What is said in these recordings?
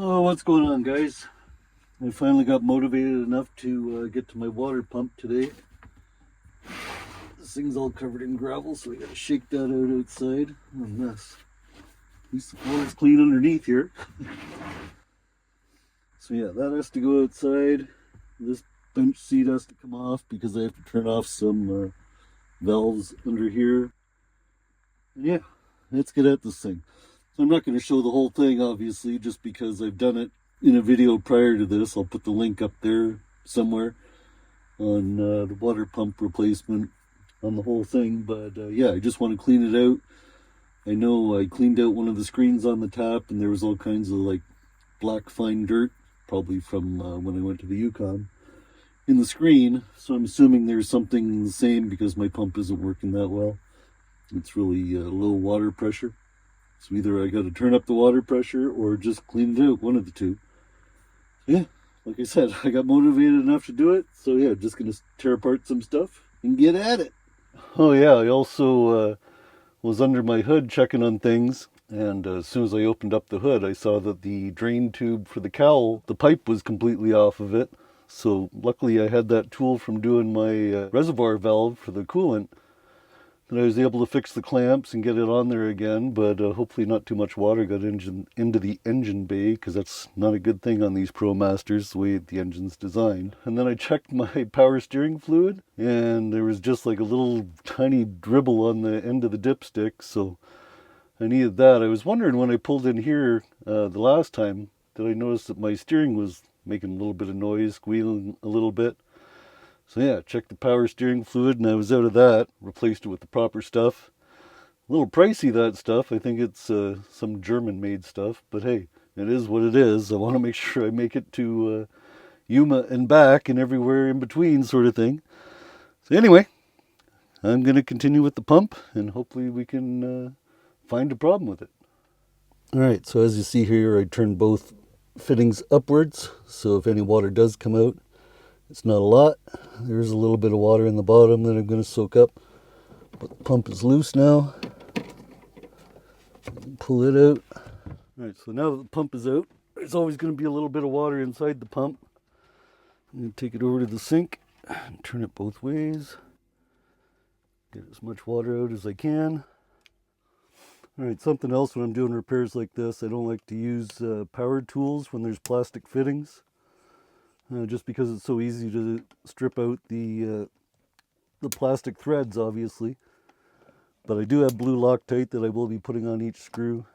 Oh, what's going on, guys? I finally got motivated enough to get to my water pump today. This thing's all covered in gravel, so we gotta shake that out outside. Oh, mess. At least the floor's clean underneath here. So yeah, that has to go outside. This bench seat has to come off because I have to turn off some valves under here. And yeah, let's get at this thing. So I'm not going to show the whole thing, obviously, just because I've done it in a video prior to this. I'll put the link up there somewhere on the water pump replacement on the whole thing. But yeah, I just want to clean it out. I know I cleaned out one of the screens on the tap and there was all kinds of like black fine dirt, probably from when I went to the Yukon, in the screen. So I'm assuming there's something the same because my pump isn't working that well. It's really low water pressure. So either I got to turn up the water pressure or just clean it out, one of the two. Yeah, like I said, I got motivated enough to do it. So yeah, just going to tear apart some stuff and get at it. Oh yeah, I also was under my hood checking on things. And as soon as I opened up the hood, I saw that the drain tube for the cowl, the pipe was completely off of it. So luckily I had that tool from doing my reservoir valve for the coolant. And I was able to fix the clamps and get it on there again, but hopefully not too much water got into the engine bay, because that's not a good thing on these ProMasters, the way the engine's designed. And then I checked my power steering fluid, and there was just like a little tiny dribble on the end of the dipstick, so I needed that. I was wondering when I pulled in here the last time, did I notice that my steering was making a little bit of noise, squealing a little bit. So yeah, checked the power steering fluid and I was out of that. Replaced it with the proper stuff. A little pricey, that stuff. I think it's some German-made stuff. But hey, it is what it is. I want to make sure I make it to Yuma and back and everywhere in between, sort of thing. So anyway, I'm going to continue with the pump and hopefully we can find a problem with it. Alright, so as you see here, I turned both fittings upwards. So if any water does come out, it's not a lot. There's a little bit of water in the bottom that I'm going to soak up. But the pump is loose now. Pull it out. Alright, so now that the pump is out, there's always going to be a little bit of water inside the pump. I'm going to take it over to the sink and turn it both ways. Get as much water out as I can. Alright, something else when I'm doing repairs like this, I don't like to use power tools when there's plastic fittings. Just because it's so easy to strip out the plastic threads, obviously. But I do have blue Loctite that I will be putting on each screw,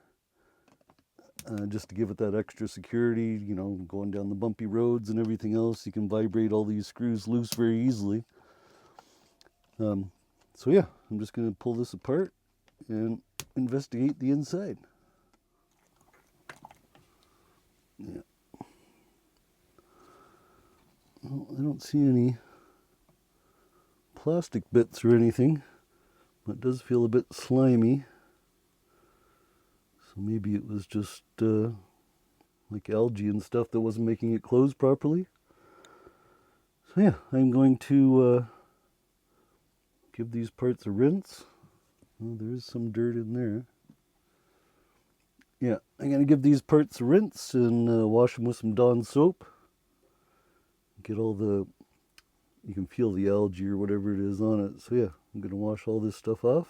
just to give it that extra security. You know, going down the bumpy roads and everything else, you can vibrate all these screws loose very easily. So yeah, I'm just going to pull this apart and investigate the inside. Yeah. Well, I don't see any plastic bits or anything, but it does feel a bit slimy. So maybe it was just like algae and stuff that wasn't making it close properly. So yeah, I'm going to give these parts a rinse. Oh, there is some dirt in there. Yeah, I'm going to give these parts a rinse and wash them with some Dawn soap. Get all the, you can feel the algae or whatever it is on it. So yeah, I'm going to wash all this stuff off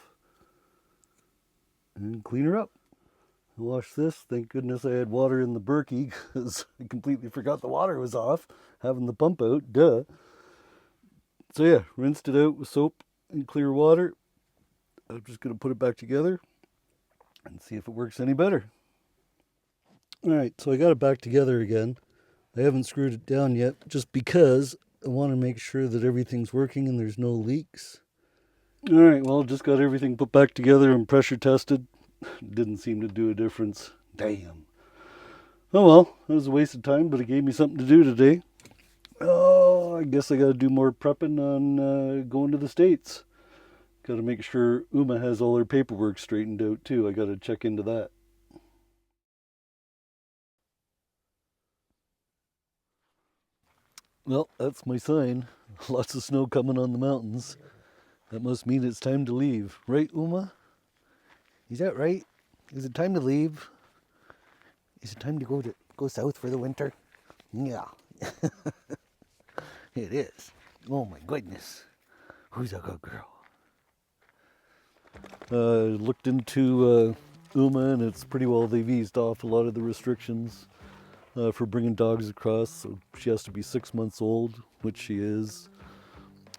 and clean her up. I washed this. Thank goodness I had water in the Berkey because I completely forgot the water was off, having the pump out, duh. So yeah, rinsed it out with soap and clear water. I'm just going to put it back together and see if it works any better. Alright, so I got it back together again. I haven't screwed it down yet just because I want to make sure that everything's working and there's no leaks. Alright, well, just got everything put back together and pressure tested. Didn't seem to do a difference. Damn. Oh well, that was a waste of time, but it gave me something to do today. Oh, I guess I got to do more prepping on going to the States. Got to make sure Uma has all her paperwork straightened out too. I got to check into that. Well, that's my sign. Lots of snow coming on the mountains. That must mean it's time to leave. Right, Uma? Is that right? Is it time to leave? Is it time to go to Go south for the winter? Yeah. It is. Oh my goodness. Who's a good girl? Looked into UMA, and it's pretty well, they've eased off a lot of the restrictions for bringing dogs across. So she has to be 6 months old, which she is.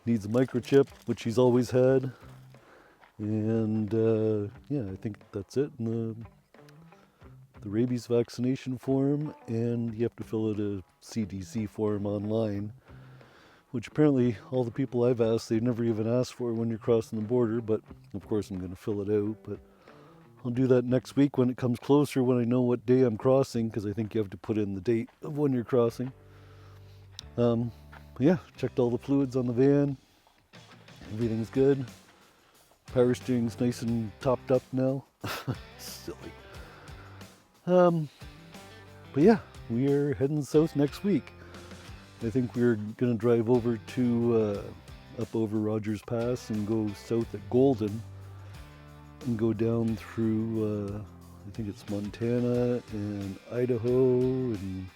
Needs a microchip, which she's always had. And yeah, I think that's it. And the rabies vaccination form, and you have to fill out a CDC form online, which apparently all the people I've asked, they never even asked for when you're crossing the border, but of course I'm going to fill it out. But I'll do that next week when it comes closer, when I know what day I'm crossing, because I think you have to put in the date of when you're crossing. Yeah, checked all the fluids on the van. Everything's good. Power steering's nice and topped up now. Silly. But yeah, we are heading south next week. I think we're going to drive over to up over Rogers Pass and go south at Golden and go down through I think it's Montana and Idaho and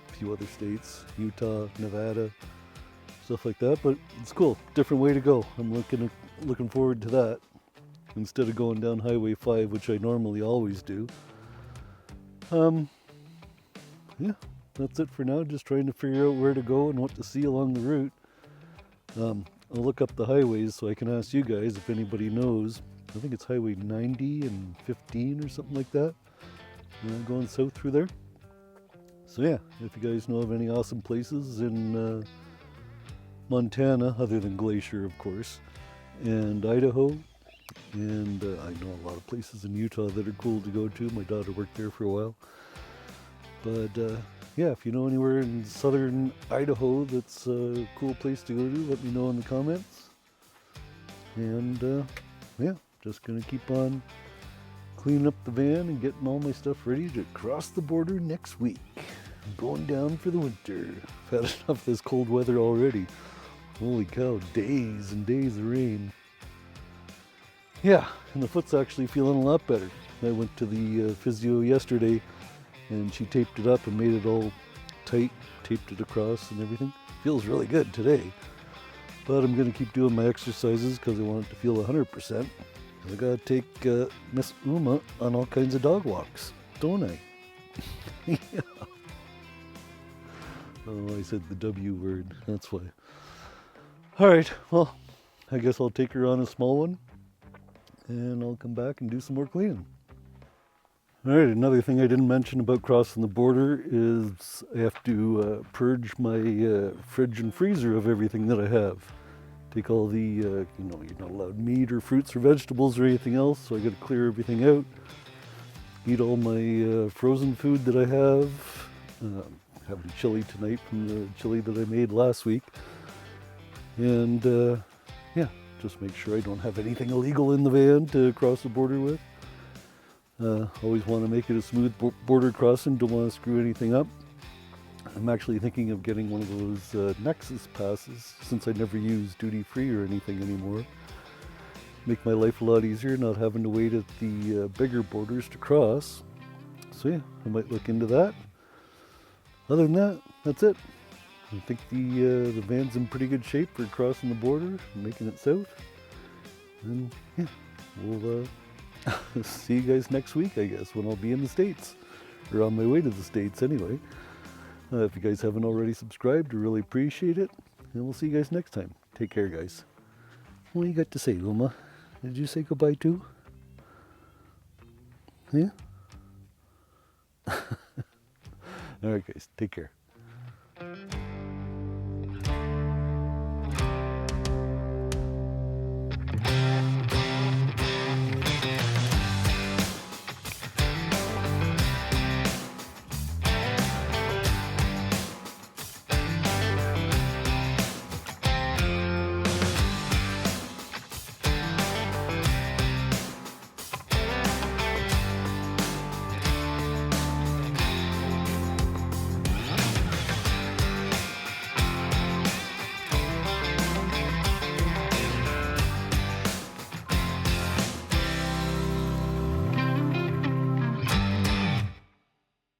a few other states, Utah, Nevada, stuff like that. But it's cool, different way to go. I'm looking forward to that instead of going down Highway 5, which I normally always do. Yeah, that's it for now. Just trying to figure out where to go and what to see along the route. I'll look up the highways so I can ask you guys if anybody knows. I think it's Highway 90 and 15 or something like that. Going south through there. So yeah, if you guys know of any awesome places in Montana, other than Glacier, of course, and Idaho, and I know a lot of places in Utah that are cool to go to. My daughter worked there for a while. But yeah, if you know anywhere in southern Idaho that's a cool place to go to, let me know in the comments. And yeah, just gonna keep on cleaning up the van and getting all my stuff ready to cross the border next week. I'm going down for the winter. I've had enough of this cold weather already. Holy cow, days and days of rain. Yeah, and the foot's actually feeling a lot better. I went to the physio yesterday, and she taped it up and made it all tight, taped it across and everything. Feels really good today. But I'm going to keep doing my exercises because I want it to feel 100%. I got to take Miss Uma on all kinds of dog walks, don't I? Yeah. Oh, I said the W word, that's why. Alright, well, I guess I'll take her on a small one, and I'll come back and do some more cleaning. Alright, another thing I didn't mention about crossing the border is I have to purge my fridge and freezer of everything that I have. Take all the, you're not allowed meat or fruits or vegetables or anything else, so I got to clear everything out. Eat all my frozen food that I have. Having chili tonight from the chili that I made last week. And yeah, just make sure I don't have anything illegal in the van to cross the border with. Always want to make it a smooth border crossing, don't want to screw anything up. I'm actually thinking of getting one of those Nexus passes, since I never use duty free or anything anymore. Make my life a lot easier, not having to wait at the bigger borders to cross. So yeah, I might look into that. Other than that, that's it. I think the van's in pretty good shape for crossing the border, making it south. And yeah, we'll see you guys next week, I guess, when I'll be in the States. Or on my way to the States, anyway. If you guys haven't already subscribed, I really appreciate it. And we'll see you guys next time. Take care, guys. What do you got to say, Uma? Did you say goodbye too? Yeah? Alright, guys. Take care.